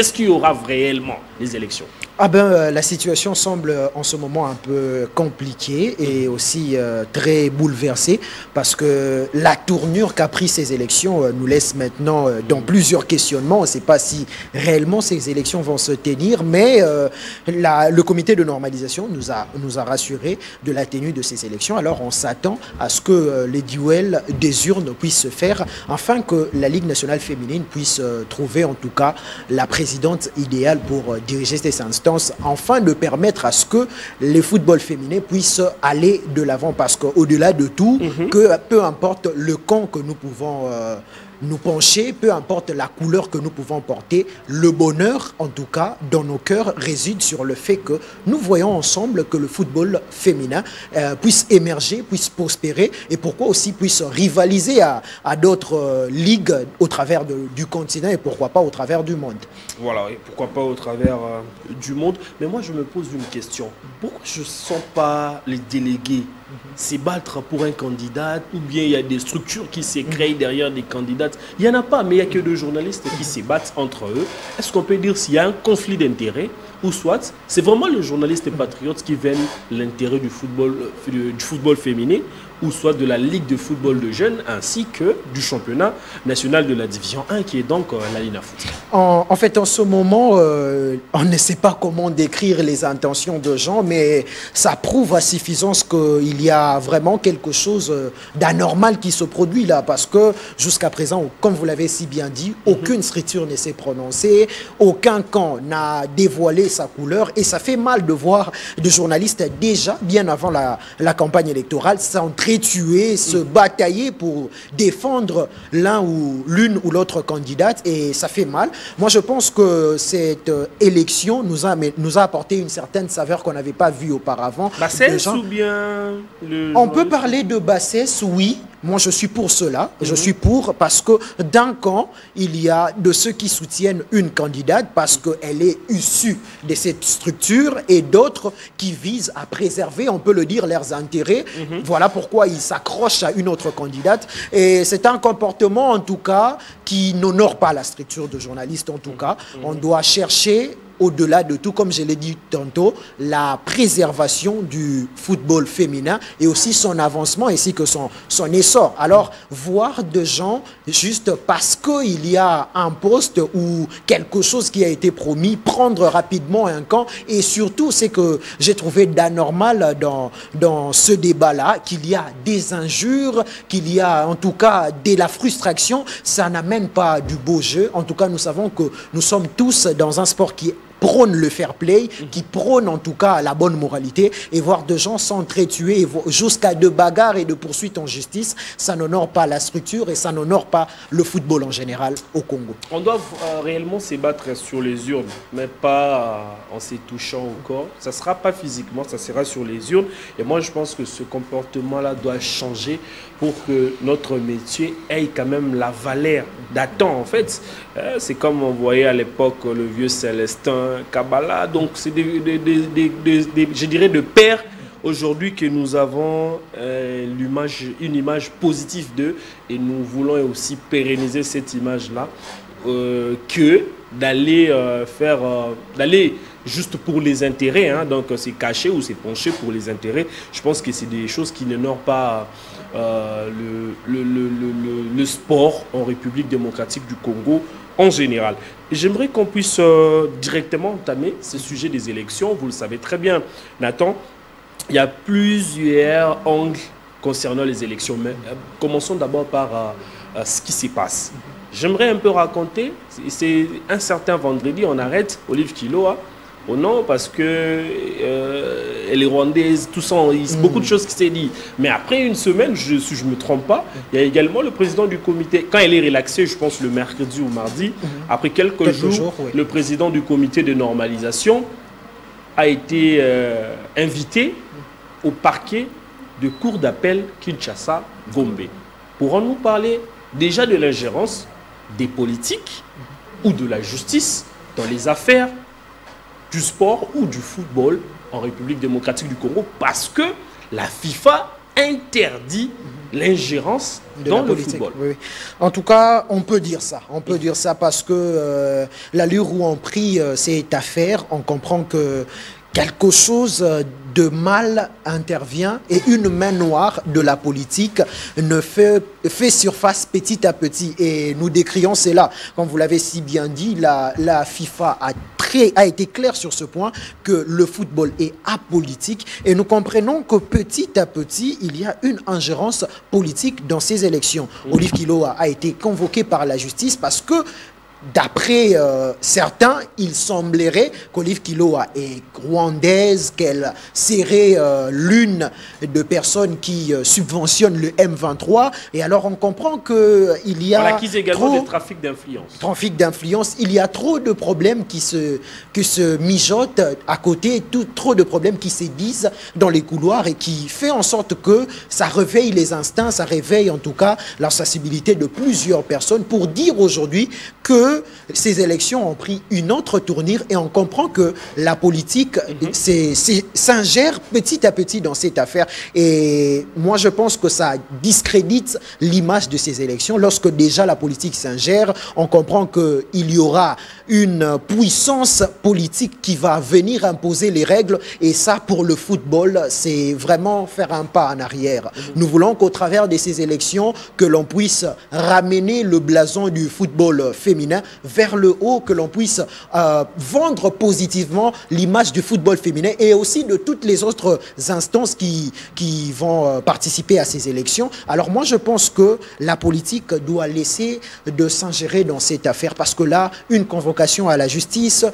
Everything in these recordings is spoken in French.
est-ce qu'il y aura réellement les élections? Ah ben, la situation semble en ce moment un peu compliquée et aussi très bouleversée parce que la tournure qu'a pris ces élections nous laisse maintenant dans plusieurs questionnements. On ne sait pas si réellement ces élections vont se tenir, mais le comité de normalisation nous a rassuré de la tenue de ces élections. Alors on s'attend à ce que les duels des urnes puissent se faire afin que la Ligue nationale féminine puisse trouver en tout cas la présidente idéale pour diriger ces instances, afin de permettre à ce que les footballs féminins puissent aller de l'avant, parce qu'au-delà de tout, que peu importe le camp que nous pouvons nous pencher, peu importe la couleur que nous pouvons porter, le bonheur, en tout cas, dans nos cœurs, réside sur le fait que nous voyons ensemble que le football féminin puisse émerger, puisse prospérer, et pourquoi aussi puisse rivaliser à d'autres ligues au travers du continent, et pourquoi pas au travers du monde. Voilà, et pourquoi pas au travers du monde. Mais moi, je me pose une question. Pourquoi je ne sens pas les délégués se battre pour un candidat, ou bien il y a des structures qui se créent derrière des candidates? Il n'y en a pas, mais il n'y a que deux journalistes qui se battent entre eux. Est-ce qu'on peut dire s'il y a un conflit d'intérêts, ou soit c'est vraiment les journalistes patriotes qui veulent l'intérêt du football féminin, ou soit de la Ligue de football de jeunes, ainsi que du championnat national de la division 1, qui est donc la Lina Foot. En fait, en ce moment, on ne sait pas comment décrire les intentions de gens, mais ça prouve à suffisance qu'il y a vraiment quelque chose d'anormal qui se produit là, parce que jusqu'à présent, comme vous l'avez si bien dit, aucune structure ne s'est prononcée, aucun camp n'a dévoilé sa couleur, et ça fait mal de voir des journalistes déjà, bien avant la campagne électorale, s'entretuer, se batailler pour défendre l'une ou l'autre candidate, et ça fait mal. Moi, je pense que cette élection nous a apporté une certaine saveur qu'on n'avait pas vue auparavant. Bassesse ou bien on peut parler de bassesse, oui. Moi, je suis pour cela. Je suis pour, parce que d'un camp, il y a de ceux qui soutiennent une candidate parce qu'elle est issue de cette structure, et d'autres qui visent à préserver, on peut le dire, leurs intérêts. Voilà pourquoi ils s'accrochent à une autre candidate. Et c'est un comportement, en tout cas, qui n'honore pas la structure de journaliste, en tout cas. On doit chercher, au-delà de tout, comme je l'ai dit tantôt, la préservation du football féminin et aussi son avancement ainsi que son essor. Alors, voir des gens, juste parce qu'il y a un poste ou quelque chose qui a été promis, prendre rapidement un camp, et surtout, c'est que j'ai trouvé d'anormal dans ce débat-là, qu'il y a des injures, qu'il y a en tout cas de la frustration. Ça n'amène pas du beau jeu. En tout cas, nous savons que nous sommes tous dans un sport qui prône le fair play, qui prône en tout cas la bonne moralité, et voir des gens s'entretuer jusqu'à de bagarres et de poursuites en justice, ça n'honore pas la structure et ça n'honore pas le football en général au Congo. On doit réellement se battre sur les urnes, mais pas en se touchant au corps. Ça ne sera pas physiquement, ça sera sur les urnes. Et moi, je pense que ce comportement-là doit changer pour que notre métier ait quand même la valeur datant, en fait. C'est comme on voyait à l'époque le vieux Célestin, Kabbalah. Donc, c'est je dirais de pairs aujourd'hui que nous avons une image positive d'eux, et nous voulons aussi pérenniser cette image-là, que d'aller d'aller juste pour les intérêts, hein. Donc c'est caché ou c'est penché pour les intérêts. Je pense que c'est des choses qui n'honorent pas le sport en République démocratique du Congo en général. J'aimerais qu'on puisse directement entamer ce sujet des élections. Vous le savez très bien, Nathan, il y a plusieurs angles concernant les élections, mais commençons d'abord par ce qui s'y passe. J'aimerais un peu raconter, c'est un certain vendredi, on arrête Olive Kiloa, au nom, parce que elle est rwandaise, tout ça, beaucoup de choses qui s'est dit. Mais après une semaine, si je ne me trompe pas, il y a également le président du comité, quand elle est relaxée, je pense le mercredi ou mardi, après quelques jours, oui, le président du comité de normalisation a été invité au parquet de cour d'appel Kinshasa-Gombe. Pourrons-nous parler déjà de l'ingérence des politiques ou de la justice dans les affaires du sport ou du football en République démocratique du Congo, parce que la FIFA interdit l'ingérence dans le football. Oui, oui. En tout cas, on peut dire ça. On peut dire ça parce que l'allure où on prie cette affaire, on comprend que quelque chose de mal intervient et une main noire de la politique fait surface petit à petit. Et nous décrions cela. Comme vous l'avez si bien dit, la FIFA a été claire sur ce point, que le football est apolitique. Et nous comprenons que petit à petit, il y a une ingérence politique dans ces élections. Olive Kiloa a été convoqué par la justice parce que d'après certains, il semblerait qu'Olive Kiloa est rwandaise, qu'elle serait l'une de personnes qui subventionnent le M23. Et alors on comprend qu'il y a... On accuse également de trafic d'influence. Trafic d'influence. Il y a trop de problèmes qui se mijotent à côté, trop de problèmes qui se disent dans les couloirs et qui fait en sorte que ça réveille les instincts, ça réveille en tout cas la sensibilité de plusieurs personnes pour dire aujourd'hui que ces élections ont pris une autre tournure et on comprend que la politique s'ingère petit à petit dans cette affaire. Et moi, je pense que ça discrédite l'image de ces élections. Lorsque déjà la politique s'ingère, on comprend qu'il y aura une puissance politique qui va venir imposer les règles. Et ça, pour le football, c'est vraiment faire un pas en arrière. Nous voulons qu'au travers de ces élections, que l'on puisse ramener le blason du football féminin vers le haut, que l'on puisse vendre positivement l'image du football féminin et aussi de toutes les autres instances qui vont participer à ces élections. Alors moi, je pense que la politique doit laisser de s'ingérer dans cette affaire parce que là, une convocation à la justice,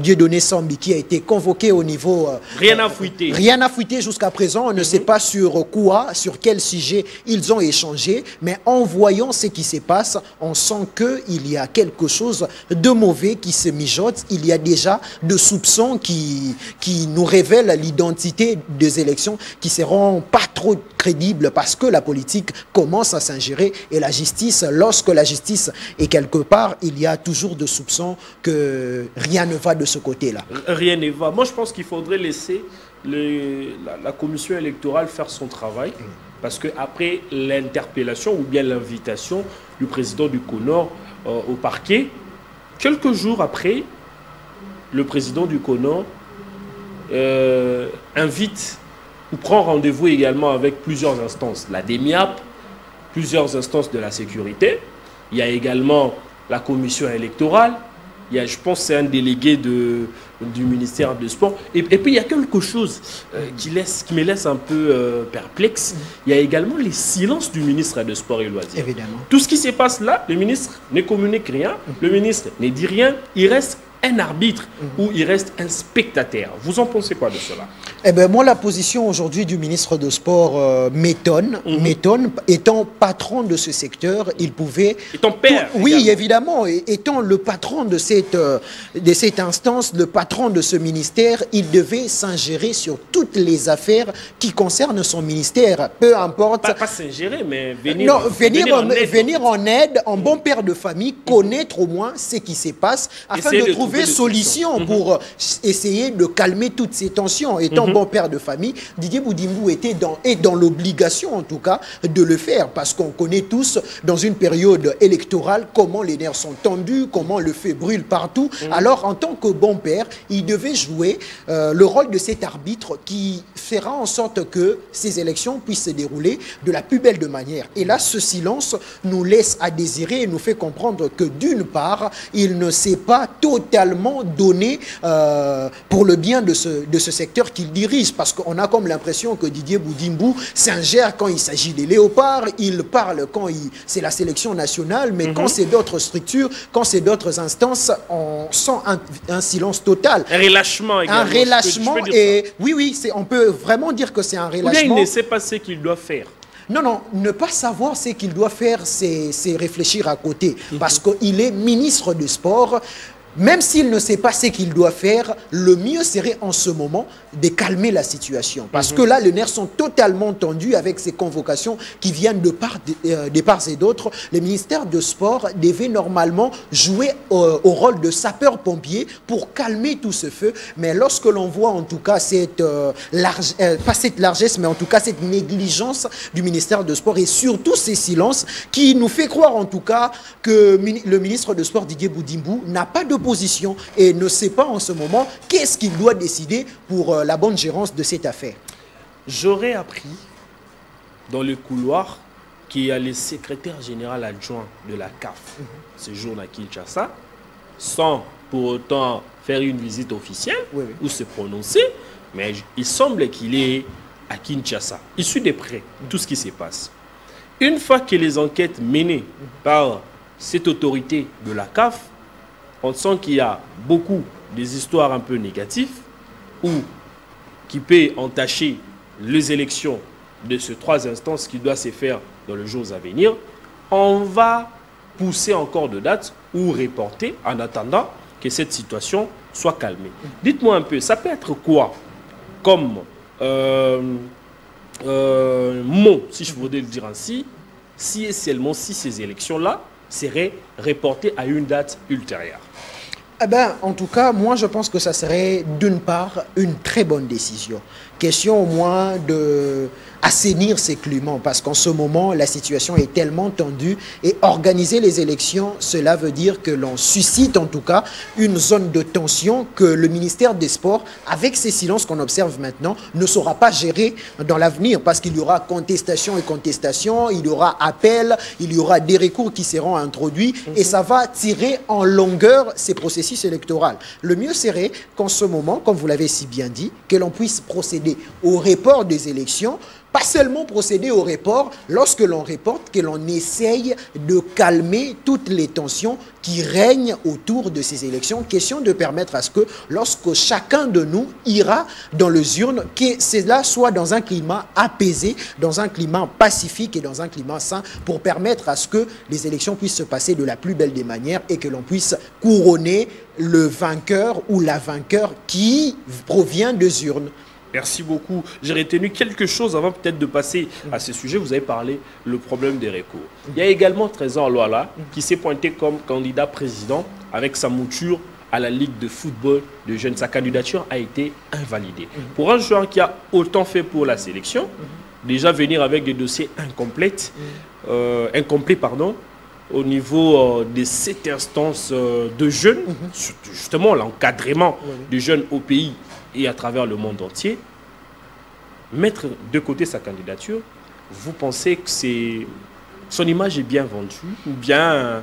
Dieudonné Sambi qui a été convoqué au niveau... rien à fuiter. Rien à fuiter jusqu'à présent. On ne sait pas sur quoi, sur quel sujet ils ont échangé, mais en voyant ce qui se passe, on sent qu'il y a quelque chose de mauvais qui se mijote. Il y a déjà de soupçons qui nous révèlent l'identité des élections qui seront pas trop crédibles parce que la politique commence à s'ingérer et la justice, lorsque la justice est quelque part, il y a toujours de soupçons que rien ne va de ce côté-là. Rien ne va. Moi, je pense qu'il faudrait laisser la commission électorale faire son travail parce qu'après l'interpellation ou bien l'invitation du président du CONOR au parquet, quelques jours après, le président du CONOR invite ou prend rendez-vous également avec plusieurs instances. La DEMIAP, plusieurs instances de la sécurité. Il y a également la commission électorale. Il y a, je pense que c'est un délégué du ministère des Sports. Et puis il y a quelque chose qui me laisse un peu perplexe. Il y a également les silences du ministre des Sports et Loisirs. Évidemment. Tout ce qui se passe là, le ministre ne communique rien, le ministre ne dit rien, il reste un arbitre ou il reste un spectateur. Vous en pensez quoi de cela? Eh bien, moi, la position aujourd'hui du ministre de Sport m'étonne. Étant patron de ce secteur, il pouvait... Étant père. Oui, évidemment. Étant le patron de cette instance, le patron de ce ministère, il devait s'ingérer sur toutes les affaires qui concernent son ministère. Peu importe... Pas s'ingérer, mais venir, venir en aide, en bon père de famille, connaître au moins ce qui se passe, afin de trouver solution pour essayer de calmer toutes ces tensions. Étant bon père de famille, Didier Boudimou est dans l'obligation, en tout cas, de le faire, parce qu'on connaît tous, dans une période électorale, comment les nerfs sont tendus, comment le feu brûle partout. Alors, en tant que bon père, il devait jouer le rôle de cet arbitre qui fera en sorte que ces élections puissent se dérouler de la plus belle de manière. Et là, ce silence nous laisse à désirer et nous fait comprendre que, d'une part, il ne s'est pas totalement donné pour le bien de ce secteur qu'il dirige, parce qu'on a comme l'impression que Didier Boudimou s'ingère quand il s'agit des léopards, il parle quand c'est la sélection nationale, mais quand c'est d'autres structures, quand c'est d'autres instances, on sent un silence total. Un relâchement également. Un relâchement, et oui, on peut vraiment dire que c'est un relâchement. Ou bien il ne sait pas ce qu'il doit faire. Non, ne pas savoir ce qu'il doit faire, c'est réfléchir à côté, parce qu'il est ministre du sport. même s'il ne sait pas ce qu'il doit faire, le mieux serait en ce moment de calmer la situation. Parce que là, les nerfs sont totalement tendus avec ces convocations qui viennent de part et d'autre. Le ministère de Sport devait normalement jouer au rôle de sapeur-pompier pour calmer tout ce feu. Mais lorsque l'on voit en tout cas cette pas cette largesse, mais en tout cas cette négligence du ministère de Sport et surtout ces silences qui nous fait croire en tout cas que le ministre de Sport Didier Boudimbou n'a pas de position et ne sait pas en ce moment qu'est-ce qu'il doit décider pour la bonne gérance de cette affaire. J'aurais appris dans le couloir qu'il y a le secrétaire général adjoint de la CAF ce jour à Kinshasa, sans pour autant faire une visite officielle ou se prononcer, mais il semble qu'il est à Kinshasa. Il suit de près tout ce qui se passe. Une fois que les enquêtes menées par cette autorité de la CAF, on sent qu'il y a beaucoup des histoires un peu négatives ou qui peut entacher les élections de ces 3 instances qui doivent se faire dans les jours à venir. On va pousser encore de dates ou reporter en attendant que cette situation soit calmée. Dites-moi un peu, ça peut être quoi comme mot, si je voudrais le dire ainsi, si et seulement si ces élections-là seraient reportées à une date ultérieure? Eh ben, en tout cas, moi je pense que ça serait d'une part une très bonne décision. Question au moins de assainir ces climats parce qu'en ce moment, la situation est tellement tendue et organiser les élections, cela veut dire que l'on suscite en tout cas une zone de tension que le ministère des Sports, avec ces silences qu'on observe maintenant, ne saura pas gérer dans l'avenir parce qu'il y aura contestation et contestation, il y aura appel, il y aura des recours qui seront introduits et ça va tirer en longueur ces processus électoraux. Le mieux serait qu'en ce moment, comme vous l'avez si bien dit, que l'on puisse procéder au report des élections. Pas seulement procéder au report, lorsque l'on reporte, que l'on essaye de calmer toutes les tensions qui règnent autour de ces élections. Question de permettre à ce que lorsque chacun de nous ira dans les urnes, que cela soit dans un climat apaisé, dans un climat pacifique et dans un climat sain pour permettre à ce que les élections puissent se passer de la plus belle des manières et que l'on puisse couronner le vainqueur ou la vainqueur qui provient des urnes. Merci beaucoup. J'ai retenu quelque chose avant peut-être de passer à ce sujet. Vous avez parlé le problème des recours. Il y a également Trésor Loala qui s'est pointé comme candidat président avec sa mouture à la Ligue de football de jeunes. Sa candidature a été invalidée. Pour un joueur qui a autant fait pour la sélection, déjà venir avec des dossiers incomplets, au niveau de cette instance de jeunes, justement l'encadrement des jeunes au pays et à travers le monde entier, mettre de côté sa candidature, vous pensez que son image est bien vendue ou bien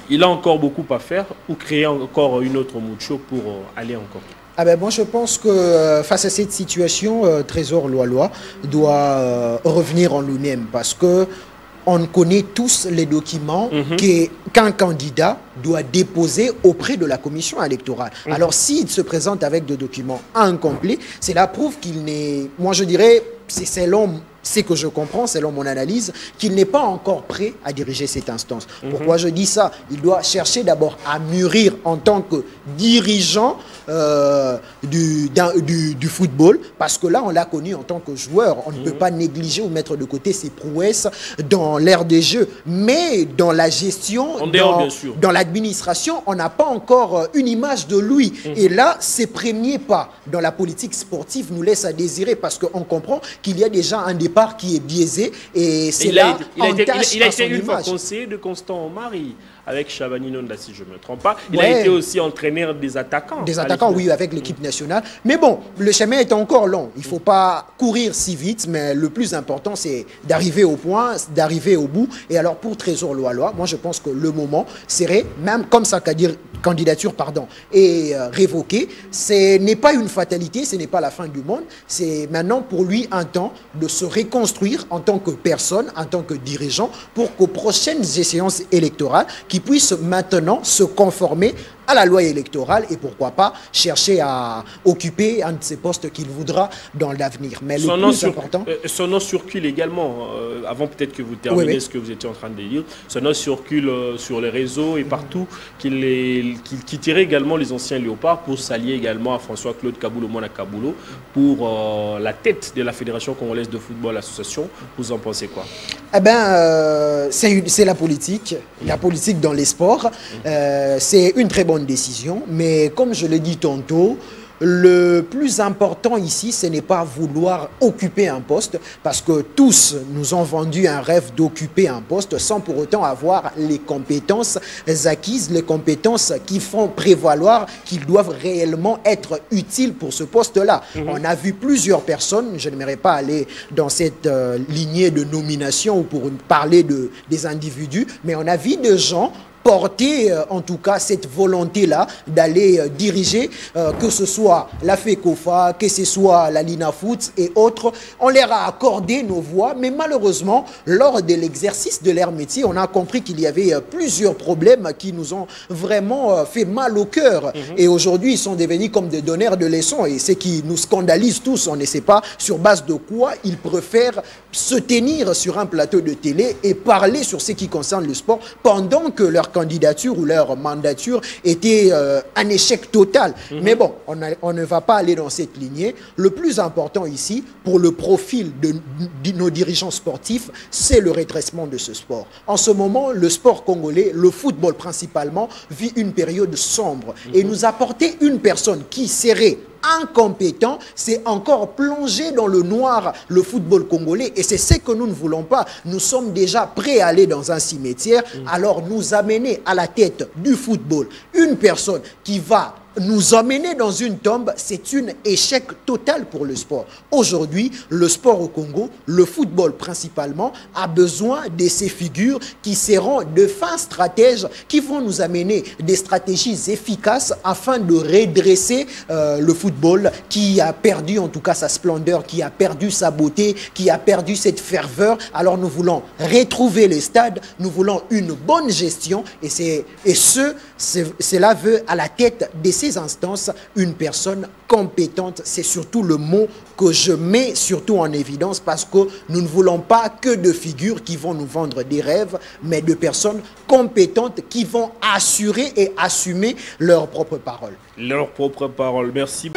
il a encore beaucoup à faire ou créer encore une autre mouture pour aller encore? Ah ben bon, je pense que face à cette situation, Trésor Loala doit revenir en lui-même parce que on connaît tous les documents qu'un candidat doit déposer auprès de la commission électorale. Alors, s'il se présente avec des documents incomplets, cela prouve qu'il n'est, moi je dirais, c'est selon ce que je comprends, selon mon analyse, qu'il n'est pas encore prêt à diriger cette instance. Pourquoi je dis ça? Il doit chercher d'abord à mûrir en tant que dirigeant du football, parce que là, on l'a connu en tant que joueur. On ne peut pas négliger ou mettre de côté ses prouesses dans l'ère des jeux. Mais dans la gestion, dans l'administration, on n'a pas encore une image de lui. Et là, ses premiers pas dans la politique sportive nous laissent à désirer, parce qu'on comprend qu'il y a déjà un départ qui est biaisé. Et c'est là il a été une fois conseiller de Constant Omari avec Chabani Nonda, si je ne me trompe pas. Il a été aussi entraîneur des attaquants. Des attaquants, oui, avec l'équipe nationale. Mais bon, le chemin est encore long. Il ne faut pas courir si vite, mais le plus important, c'est d'arriver au point, d'arriver au bout. Et alors, pour Trésor Loala, moi, je pense que le moment serait, même comme sa candidature est révoquée, ce n'est pas une fatalité, ce n'est pas la fin du monde. C'est maintenant pour lui un temps de se reconstruire en tant que personne, en tant que dirigeant, pour qu'aux prochaines échéances électorales, qui puisse maintenant se conformer à la loi électorale et pourquoi pas chercher à occuper un de ces postes qu'il voudra dans l'avenir. Mais le plus important... Son nom circule également, avant peut-être que vous terminiez ce que vous étiez en train de dire, son nom circule sur les réseaux et partout, qu'il tirait également les anciens léopards pour s'allier également à François-Claude Kaboulou-Mona Kaboulo pour la tête de la Fédération congolaise de football association. Vous en pensez quoi? Eh bien, c'est la politique dans les sports. C'est une très bonne décision, mais comme je l'ai dit tantôt, le plus important ici, ce n'est pas vouloir occuper un poste, parce que tous nous ont vendu un rêve d'occuper un poste sans pour autant avoir les compétences acquises, les compétences qui font prévaloir qu'ils doivent réellement être utiles pour ce poste-là. On a vu plusieurs personnes, je n'aimerais pas aller dans cette lignée de nomination ou pour parler des individus, mais on a vu des gens porter en tout cas cette volonté-là d'aller diriger, que ce soit la FECOFA, que ce soit la Linafoot et autres. On leur a accordé nos voix, mais malheureusement, lors de l'exercice de leur métier, on a compris qu'il y avait plusieurs problèmes qui nous ont vraiment fait mal au cœur. Et aujourd'hui, ils sont devenus comme des donneurs de leçons. Et ce qui nous scandalise tous, on ne sait pas sur base de quoi ils préfèrent se tenir sur un plateau de télé et parler sur ce qui concerne le sport pendant que leur candidature ou leur mandature était un échec total. Mais bon, on ne va pas aller dans cette lignée. Le plus important ici, pour le profil de nos dirigeants sportifs, c'est le redressement de ce sport. En ce moment, le sport congolais, le football principalement, vit une période sombre. Et nous apporter une personne qui serait incompétent, c'est encore plonger dans le noir le football congolais et c'est ce que nous ne voulons pas. Nous sommes déjà prêts à aller dans un cimetière, alors nous amener à la tête du football une personne qui va nous emmener dans une tombe, c'est un échec total pour le sport. Aujourd'hui, le sport au Congo, le football principalement, a besoin de ces figures qui seront de fins stratèges, qui vont nous amener des stratégies efficaces afin de redresser le football qui a perdu en tout cas sa splendeur, qui a perdu sa beauté, qui a perdu cette ferveur. Alors nous voulons retrouver les stades, nous voulons une bonne gestion et cela veut à la tête de ces instances une personne compétente. C'est surtout le mot que je mets surtout en évidence parce que nous ne voulons pas que de figures qui vont nous vendre des rêves, mais de personnes compétentes qui vont assurer et assumer leurs propres paroles. Leurs propres paroles. Merci.